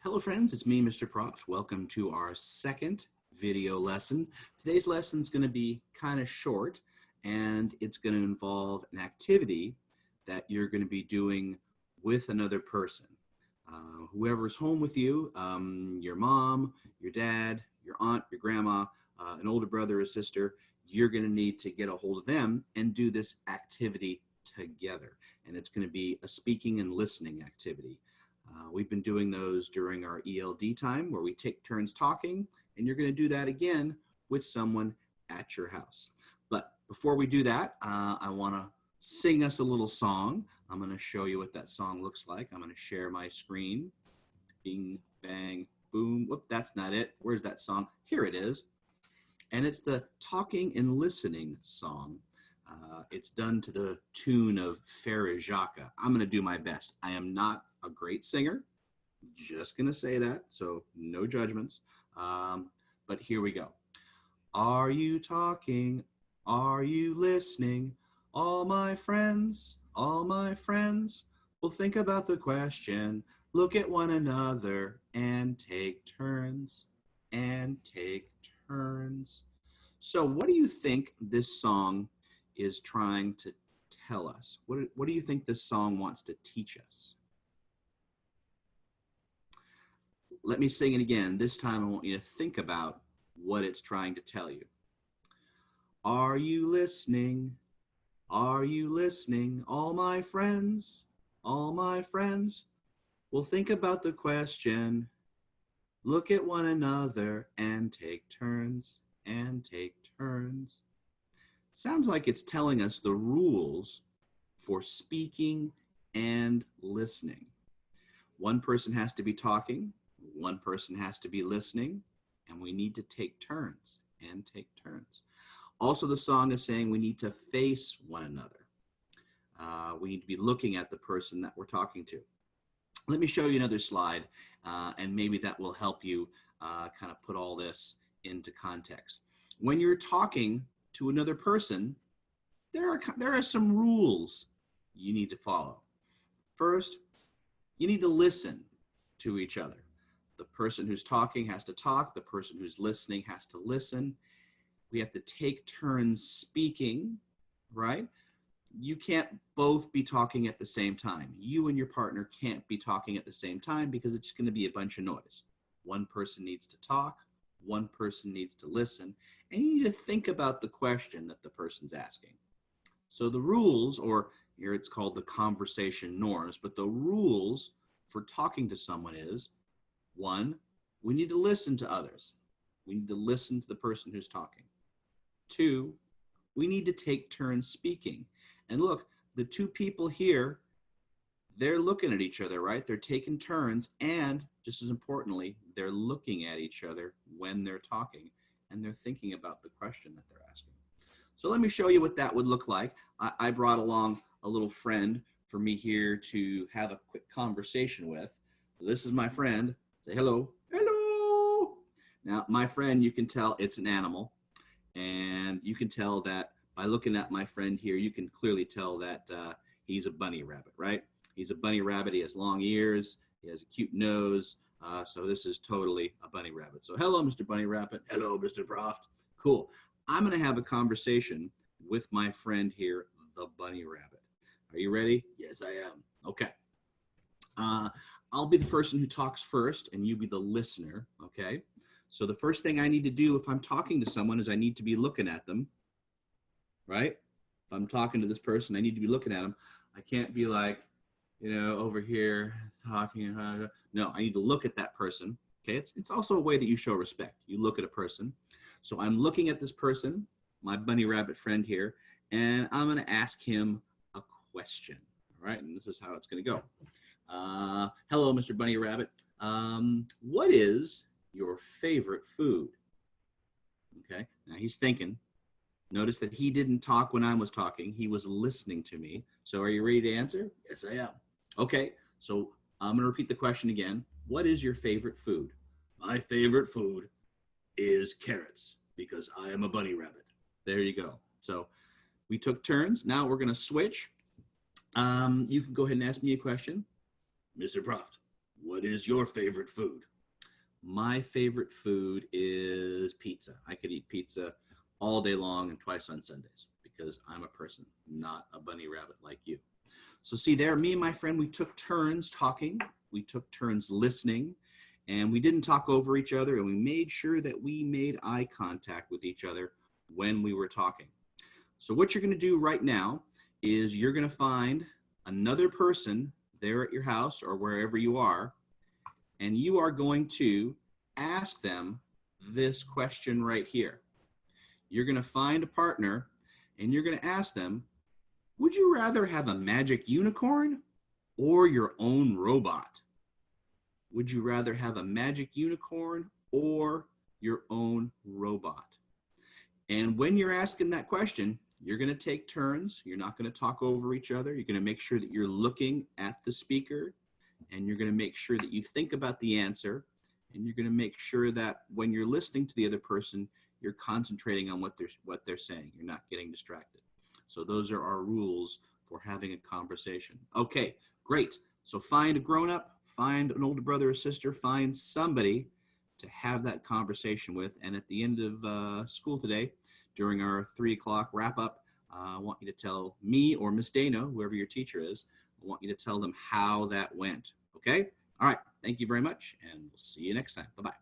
Hello friends, it's me, Mr. Proft. Welcome to our second video lesson. Today's lesson is going to be kind of short, and it's going to involve an activity that you're going to be doing with another person. Whoever's home with you, your mom, your dad, your aunt, your grandma, an older brother or sister, you're going to need to get a hold of them and do this activity together. And it's going to be a speaking and listening activity. We've been doing those during our ELD time where we take turns talking, and you're going to do that again with someone at your house. But before we do that, I want to sing us a little song. I'm going to show you what that song looks like. I'm going to share my screen. Bing, bang, boom. Whoop, that's not it. Where's that song? Here it is. And it's the Talking and Listening song. It's done to the tune of Frère Jacques. I'm going to do my best. I am not a great singer, just going to say that, so no judgments. But here we go. Are you talking? Are you listening? All my friends, will think about the question, look at one another and take turns, So what do you think this song is trying to tell us? What do you think this song wants to teach us? Let me sing it again. This time I want you to think about what it's trying to tell you. Are you listening? Are you listening? All my friends, will think about the question, look at one another and take turns, Sounds like it's telling us the rules for speaking and listening. One person has to be talking, one person has to be listening, and we need to take turns. Also, the song is saying we need to face one another. We need to be looking at the person that we're talking to. Let me show you another slide, and maybe that will help you kind of put all this into context. When you're talking to another person, there are some rules you need to follow. First, you need to listen to each other. The person who's talking has to talk. The person who's listening has to listen. We have to take turns speaking, right? You can't both be talking at the same time. You and your partner can't be talking at the same time because it's going to be a bunch of noise. One person needs to talk. One person needs to listen. And you need to think about the question that the person's asking. So the rules, or here it's called the conversation norms, but the rules for talking to someone is, one, we need to listen to others. We need to listen to the person who's talking. Two, we need to take turns speaking. And look, the two people here, they're looking at each other, right? They're taking turns, and just as importantly, they're looking at each other when they're talking, and they're thinking about the question that they're asking. So let me show you what that would look like. I brought along a little friend for me here to have a quick conversation with. This is my friend. Say hello. Hello. Now, my friend, you can tell it's an animal, and you can tell that by looking at my friend here, you can clearly tell that he's a bunny rabbit, right? He's a bunny rabbit. He has long ears. He has a cute nose. So this is totally a bunny rabbit. So hello, Mr. Bunny Rabbit. Hello, Mr. Proft. Cool. I'm going to have a conversation with my friend here, the bunny rabbit. Are you ready? Yes, I am. Okay. I'll be the person who talks first, and you be the listener, okay? So the first thing I need to do if I'm talking to someone is I need to be looking at them, right? If I'm talking to this person, I need to be looking at them. I can't be like, over here talking. No, I need to look at that person, okay? It's also a way that you show respect. You look at a person. So I'm looking at this person, my bunny rabbit friend here, and I'm going to ask him a question, all right? And this is how it's going to go. Hello, Mr. Bunny Rabbit. What is your favorite food? Okay, now he's thinking. Notice that he didn't talk when I was talking. He was listening to me. So are you ready to answer? Yes, I am. Okay, so I'm going to repeat the question again. What is your favorite food? My favorite food is carrots because I am a bunny rabbit. There you go. So we took turns. Now we're going to switch. You can go ahead and ask me a question. Mr. Proft, What is your favorite food? My favorite food is pizza. I could eat pizza all day long and twice on Sundays because I'm a person, not a bunny rabbit like you. So see there, me and my friend, we took turns talking, we took turns listening, and we didn't talk over each other, and we made sure that we made eye contact with each other when we were talking. So what you're going to do right now is you're going to find another person there at your house or wherever you are, and you are going to ask them this question right here. You're going to find a partner and you're going to ask them, would you rather have a magic unicorn or your own robot? Would you rather have a magic unicorn or your own robot? And when you're asking that question, you're going to take turns. You're not going to talk over each other. You're going to make sure that you're looking at the speaker, and you're going to make sure that you think about the answer, and you're going to make sure that when you're listening to the other person, you're concentrating on what they're saying. You're not getting distracted. So those are our rules for having a conversation. Okay, great. So find a grown-up, find an older brother or sister, find somebody to have that conversation with. And at the end of school today, during our 3 o'clock wrap-up, I want you to tell me or Miss Dana, whoever your teacher is, I want you to tell them how that went. Okay? All right. Thank you very much, and we'll see you next time. Bye-bye.